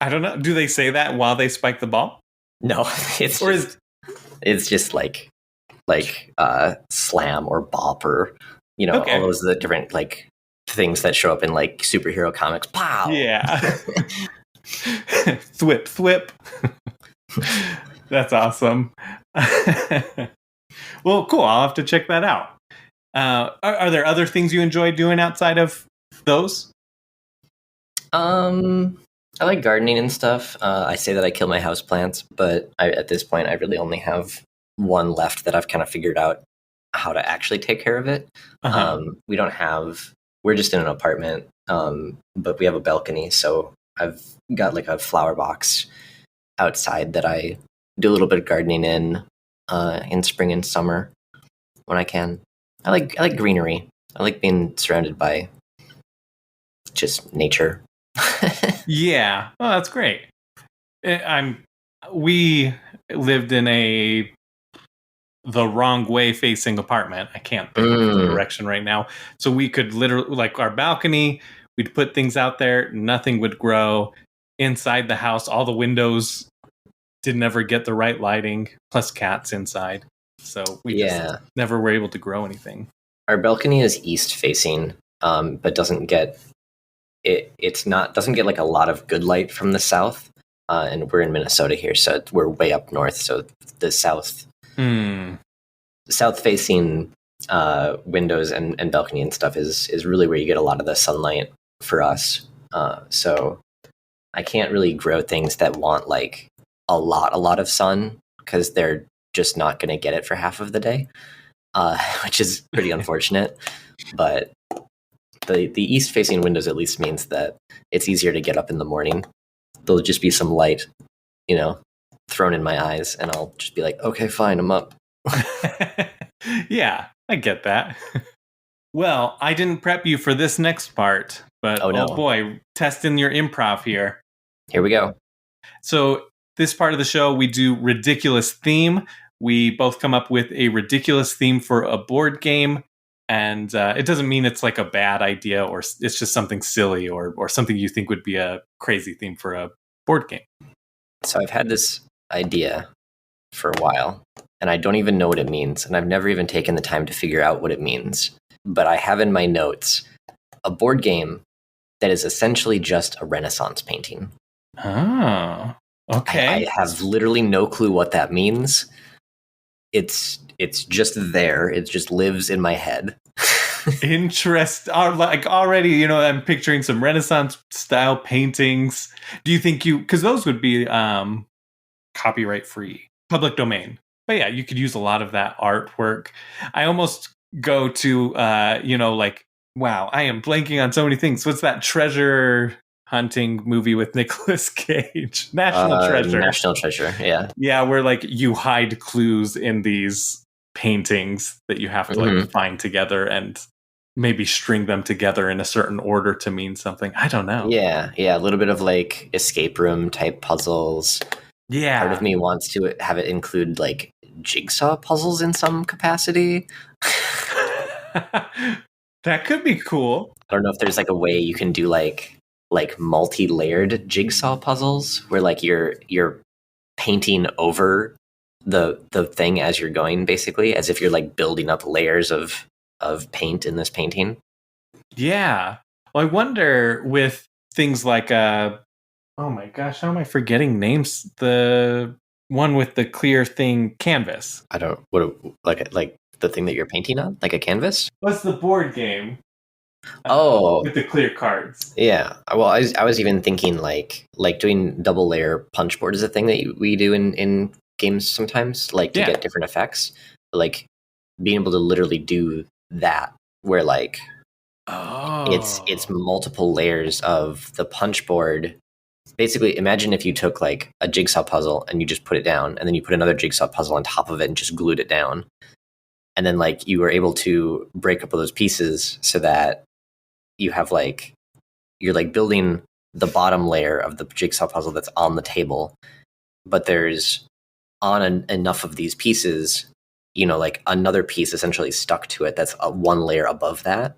I don't know. Do they say that while they spike the ball? No, it's just like slam or bop or all those the different like things that show up in like superhero comics. Pow! Yeah. Thwip. That's awesome. Well, cool. I'll have to check that out. Are there other things you enjoy doing outside of those? I like gardening and stuff. I say that I kill my houseplants, but at this point, I really only have one left that I've kind of figured out how to actually take care of it. We're just in an apartment, but we have a balcony, so I've got like a flower box outside that I do a little bit of gardening in spring and summer when I can. I like greenery. I like being surrounded by just nature. Yeah. Oh, that's great. We lived in the wrong way facing apartment. I can't think of the direction right now. So we could literally, like our balcony, we'd put things out there. Nothing would grow. Inside the house, all the windows didn't ever get the right lighting, plus cats inside. So we just never were able to grow anything. Our balcony is east facing, but doesn't get doesn't get like a lot of good light from the south. And we're in Minnesota here, so we're way up north. So the south facing windows and balcony and stuff is really where you get a lot of the sunlight for us. So I can't really grow things that want like a lot of sun because they're just not going to get it for half of the day, which is pretty unfortunate. But the east facing windows at least means that it's easier to get up in the morning. There'll just be some light, thrown in my eyes, and I'll just be like, okay, fine, I'm up. Yeah, I get that. Well, I didn't prep you for this next part, but oh boy, testing your improv here. Here we go. So this part of the show, we do ridiculous theme. We both come up with a ridiculous theme for a board game. And it doesn't mean it's like a bad idea or it's just something silly or something you think would be a crazy theme for a board game. So I've had this idea for a while, and I don't even know what it means. And I've never even taken the time to figure out what it means. But I have in my notes a board game that is essentially just a Renaissance painting. Oh, okay. I have literally no clue what that means. It's just there. It just lives in my head. Like already, I'm picturing some Renaissance style paintings. Do you think because those would be copyright free, public domain. But yeah, you could use a lot of that artwork. I almost go to, like, wow, I am blanking on so many things. What's that treasure hunting movie with Nicolas Cage? National Treasure. National Treasure, yeah. Yeah, where like you hide clues in these paintings that you have to like find together and maybe string them together in a certain order to mean something. I don't know. Yeah, a little bit of like escape room type puzzles. Yeah. Part of me wants to have it include like jigsaw puzzles in some capacity. That could be cool. I don't know if there's like a way you can do like multi-layered jigsaw puzzles where like you're painting over the thing as you're going, basically, as if you're like building up layers of paint in this painting. Yeah. Well, I wonder with things like oh my gosh, how am I forgetting names? The one with the clear thing, canvas. I don't like the thing that you're painting on, like a canvas. What's the board game? Oh, with the clear cards. Yeah. Well, I was even thinking like doing double layer punch board is a thing that we do in games sometimes, like to get different effects. But, like being able to literally do that, where like it's multiple layers of the punch board. Basically, imagine if you took like a jigsaw puzzle and you just put it down, and then you put another jigsaw puzzle on top of it and just glued it down, and then like you were able to break up all those pieces so that you have like you're like building the bottom layer of the jigsaw puzzle that's on the table, but there's enough of these pieces, like another piece essentially stuck to it that's one layer above that.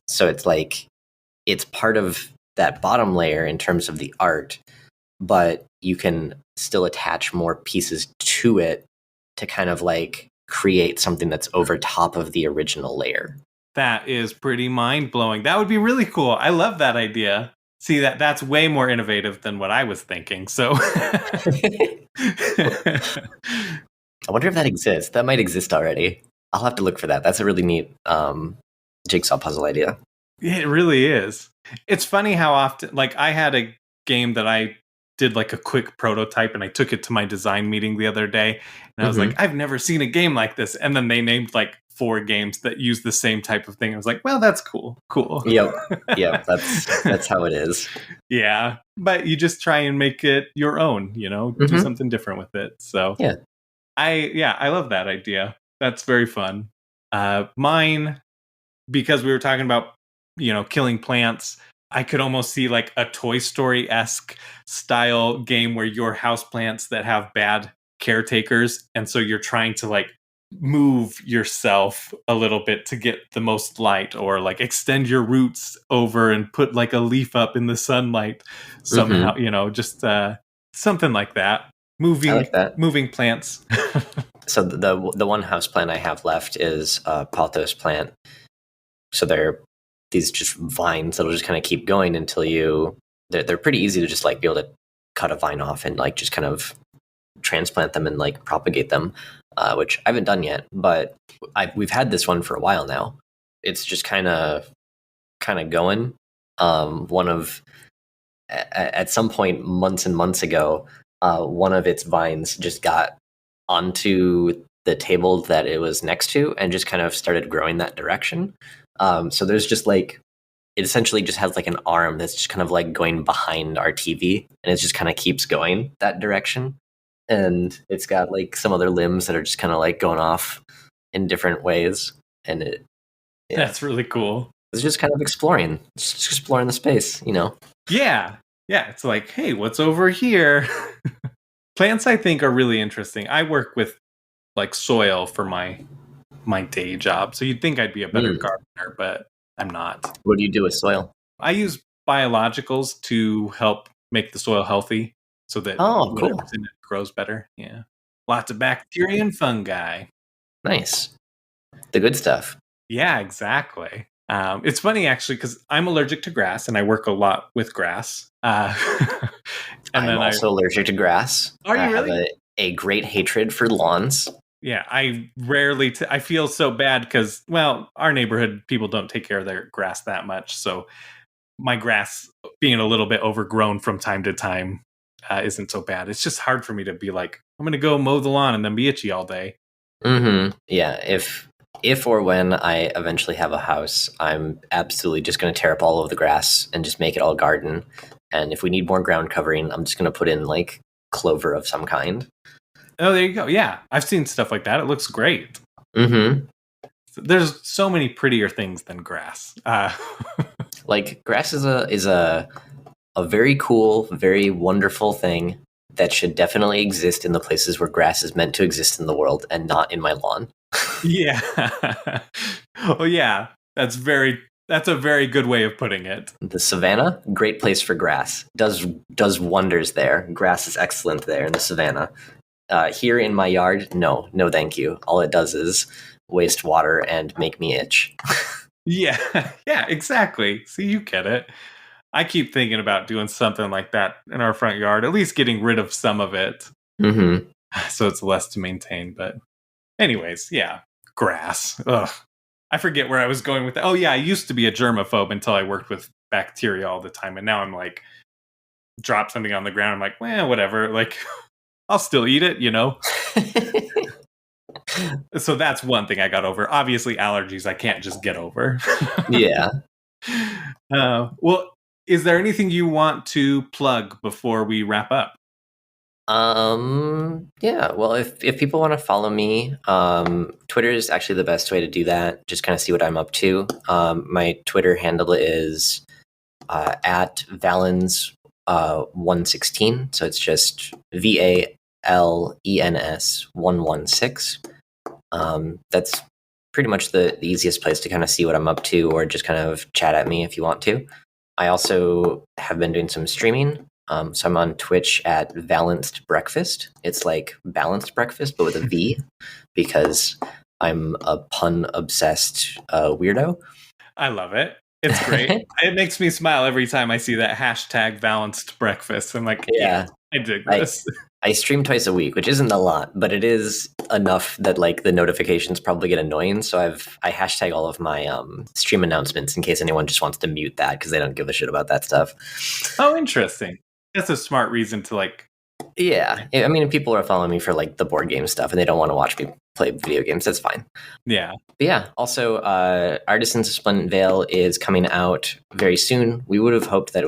So it's like it's part of that bottom layer in terms of the art, but you can still attach more pieces to it to kind of like create something that's over top of the original layer. That is pretty mind-blowing. That would be really cool. I love that idea. See, that's way more innovative than what I was thinking. So I wonder if that exists. That might exist already. I'll have to look for that. That's a really neat jigsaw puzzle idea. Yeah, it really is. It's funny how often, like, I had a game that I did like a quick prototype and I took it to my design meeting the other day. And I was like, I've never seen a game like this. And then they named like 4 games that use the same type of thing. I was like, well, that's cool. Yep. That's how it is. Yeah. But you just try and make it your own, do something different with it. So yeah, I love that idea. That's very fun. Mine, because we were talking about, killing plants, I could almost see like a Toy Story-esque style game where you're houseplants that have bad caretakers. And so you're trying to like move yourself a little bit to get the most light, or like extend your roots over and put like a leaf up in the sunlight somehow, just something like that. Moving plants. So the one house plant I have left is a pothos plant. So they're these just vines that'll just kind of keep going until they're pretty easy to just like be able to cut a vine off and like just kind of transplant them and like propagate them, which I haven't done yet, but we've had this one for a while now. It's just kind of going. At some point months and months ago, one of its vines just got onto the table that it was next to and just kind of started growing that direction. So there's just like, it essentially just has like an arm that's just kind of like going behind our TV, and it just kind of keeps going that direction. And it's got like some other limbs that are just kind of like going off in different ways. And that's really cool. It's just kind of exploring the space, Yeah. It's like, hey, what's over here? Plants, I think, are really interesting. I work with like soil for my day job, so you'd think I'd be a better gardener, but I'm not. What do you do with soil? I use biologicals to help make the soil healthy so that whatever's in it grows better. Yeah. Lots of bacteria and fungi. Nice. The good stuff. Yeah, exactly. It's funny, actually, because I'm allergic to grass, and I work a lot with grass. And I'm also allergic to grass. Are you really? I have a great hatred for lawns. Yeah, I rarely... I feel so bad because, well, our neighborhood people don't take care of their grass that much. So my grass being a little bit overgrown from time to time isn't so bad. It's just hard for me to be like, I'm going to go mow the lawn and then be itchy all day. Mm-hmm. Yeah, if or when I eventually have a house, I'm absolutely just going to tear up all of the grass and just make it all garden. And if we need more ground covering, I'm just going to put in like clover of some kind. Oh, there you go. Yeah, I've seen stuff like that. It looks great. Mm-hmm. There's so many prettier things than grass. Like grass is a very cool, very wonderful thing that should definitely exist in the places where grass is meant to exist in the world, and not in my lawn. Yeah. Oh, yeah. That's very That's a very good way of putting it. The savannah, great place for grass. Does wonders there. Grass is excellent there in the savannah. Here in my yard, no, thank you. All it does is waste water and make me itch. Yeah, yeah, exactly. See, you get it. I keep thinking about doing something like that in our front yard, at least getting rid of some of it. Mm-hmm. So it's less to maintain. But anyways, yeah, grass. Ugh. I forget where I was going with that. Oh, yeah, I used to be a germaphobe until I worked with bacteria all the time. And now I'm like, drop something on the ground. I'm like, well, whatever. Like, I'll still eat it, you know? So that's one thing I got over. Obviously, allergies I can't just get over. Yeah. Well, is there anything you want to plug before we wrap up? Yeah, well, if people want to follow me, Twitter is actually the best way to do that. Just kind of see what I'm up to. My Twitter handle is at Valens 116. So it's just VALENS 116. That's pretty much the easiest place to kind of see what I'm up to, or just kind of chat at me if you want to. I also have been doing some streaming. So I'm on Twitch at Balanced Breakfast. It's like balanced breakfast, but with a V, because I'm a pun-obsessed weirdo. I love it. It's great. It makes me smile every time I see that hashtag balanced breakfast. I'm like, yeah, I dig this. I stream twice a week, which isn't a lot, but it is enough that like the notifications probably get annoying. So I hashtag all of my stream announcements in case anyone just wants to mute that because they don't give a shit about that stuff. Oh, interesting. That's a smart reason to like. Yeah, I mean, people are following me for like the board game stuff, and they don't want to watch me play video games. That's fine. Yeah. But yeah. Also, Artisans of Splendid Vale is coming out very soon. We would have hoped that it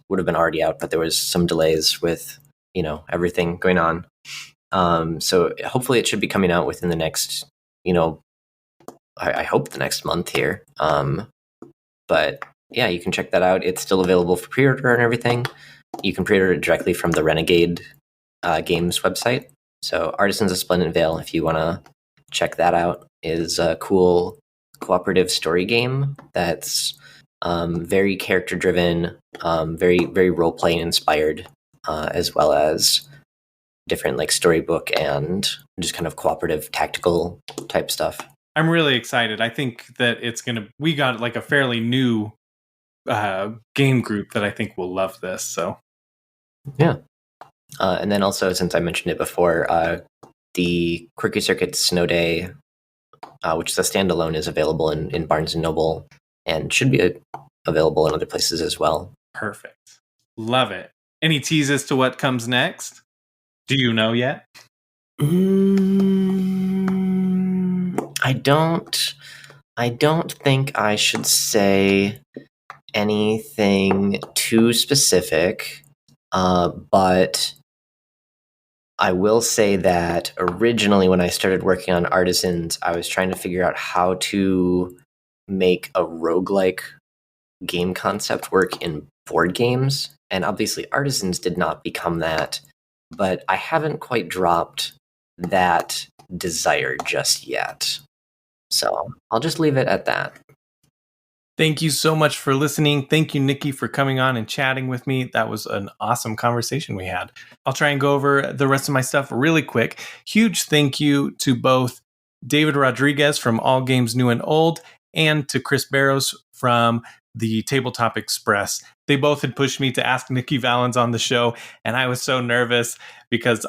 would have been already out, but there was some delays with everything going on. So hopefully it should be coming out within the next, I hope the next month here. But yeah, you can check that out. It's still available for pre-order and everything. You can pre-order it directly from the Renegade Games website. So Artisans of Splendid Vale, if you want to check that out, is a cool cooperative story game that's very character-driven, very, very role-playing inspired, as well as different like storybook and just kind of cooperative tactical type stuff. I'm really excited. I think that we got like a fairly new game group that I think will love this. So yeah. And then also, since I mentioned it before, the Quirky Circuit Snow Day, which is a standalone, is available in Barnes & Noble and should be available in other places as well. Perfect. Love it. Any tease as to what comes next? Do you know yet? I don't think I should say anything too specific, but I will say that originally when I started working on Artisans, I was trying to figure out how to make a roguelike game concept work in board games. And obviously Artisans did not become that, but I haven't quite dropped that desire just yet. So I'll just leave it at that. Thank you so much for listening. Thank you, Nikki, for coming on and chatting with me. That was an awesome conversation we had. I'll try and go over the rest of my stuff really quick. Huge thank you to both David Rodriguez from All Games New and Old and to Chris Barrows from the Tabletop Express. They both had pushed me to ask Nikki Valens on the show, and I was so nervous because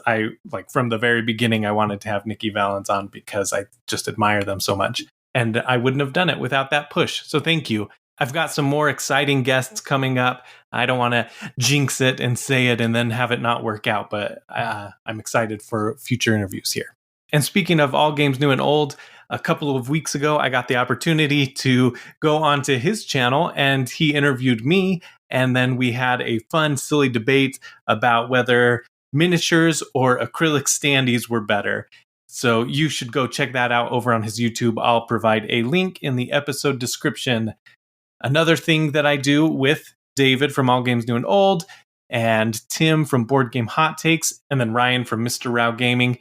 from the very beginning, I wanted to have Nikki Valens on because I just admire them so much. And I wouldn't have done it without that push. So thank you. I've got some more exciting guests coming up. I don't want to jinx it and say it and then have it not work out, but I'm excited for future interviews here. And speaking of All Games New and Old, a couple of weeks ago, I got the opportunity to go onto his channel and he interviewed me. And then we had a fun, silly debate about whether miniatures or acrylic standees were better. So you should go check that out over on his YouTube. I'll provide a link in the episode description. Another thing that I do with David from All Games New and Old and Tim from Board Game Hot Takes and then Ryan from Mr. Rao Gaming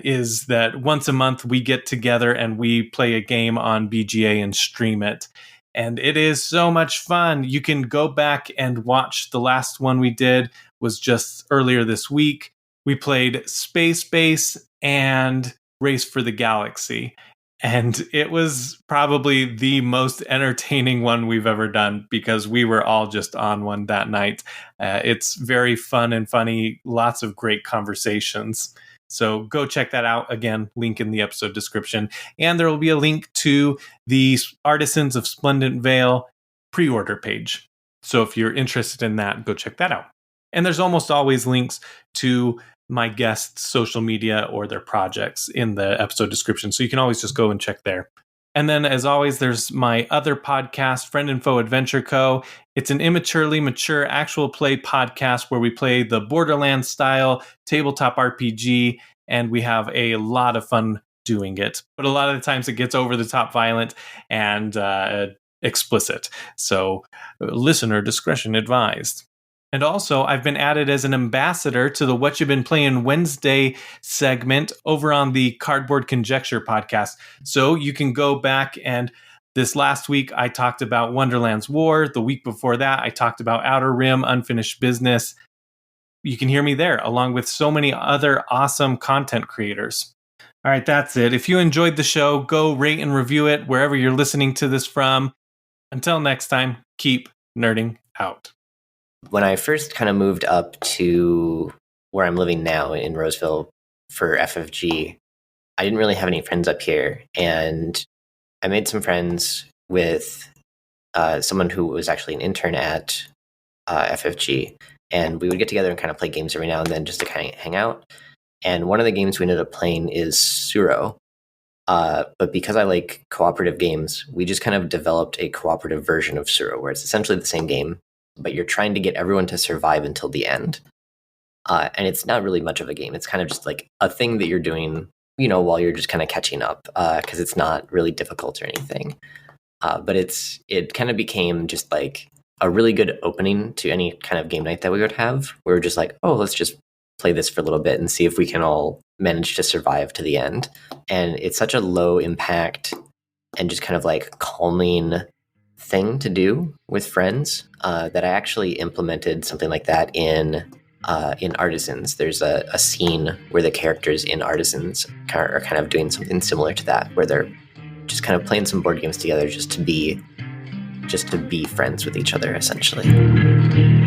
is that once a month we get together and we play a game on BGA and stream it. and it is so much fun. You can go back and watch the last one we did was just earlier this week. We played Space Base and Race for the Galaxy. And it was probably the most entertaining one we've ever done because we were all just on one that night. It's very fun and funny, lots of great conversations. So go check that out. Again, link in the episode description. And there will be a link to the Artisans of Splendent Vale pre-order page. So if you're interested in that, go check that out. And there's almost always links to my guests' social media or their projects in the episode description. So you can always just go and check there. And then, as always, there's my other podcast, Friend and Foe Adventure Co. It's an immaturely mature actual play podcast where we play the Borderlands style tabletop RPG, and we have a lot of fun doing it. But a lot of the times it gets over the top violent and explicit. So listener discretion advised. And also, I've been added as an ambassador to the What You've Been Playing Wednesday segment over on the Cardboard Conjecture podcast. So you can go back, and this last week I talked about Wonderland's War. The week before that, I talked about Outer Rim, Unfinished Business. You can hear me there, along with so many other awesome content creators. All right, that's it. If you enjoyed the show, go rate and review it wherever you're listening to this from. Until next time, keep nerding out. When I first kind of moved up to where I'm living now in Roseville for FFG, I didn't really have any friends up here. And I made some friends with someone who was actually an intern at FFG. And we would get together and kind of play games every now and then just to kind of hang out. And one of the games we ended up playing is Suro. But because I like cooperative games, we just kind of developed a cooperative version of Suro where it's essentially the same game, but you're trying to get everyone to survive until the end. And it's not really much of a game. It's kind of just like a thing that you're doing, while you're just kind of catching up, because it's not really difficult or anything. But it kind of became just like a really good opening to any kind of game night that we would have. We were just like, oh, let's just play this for a little bit and see if we can all manage to survive to the end. And it's such a low impact and just kind of like calming thing to do with friends that I actually implemented something like that in Artisans. There's a scene where the characters in Artisans are kind of doing something similar to that, where they're just kind of playing some board games together just to be friends with each other, essentially.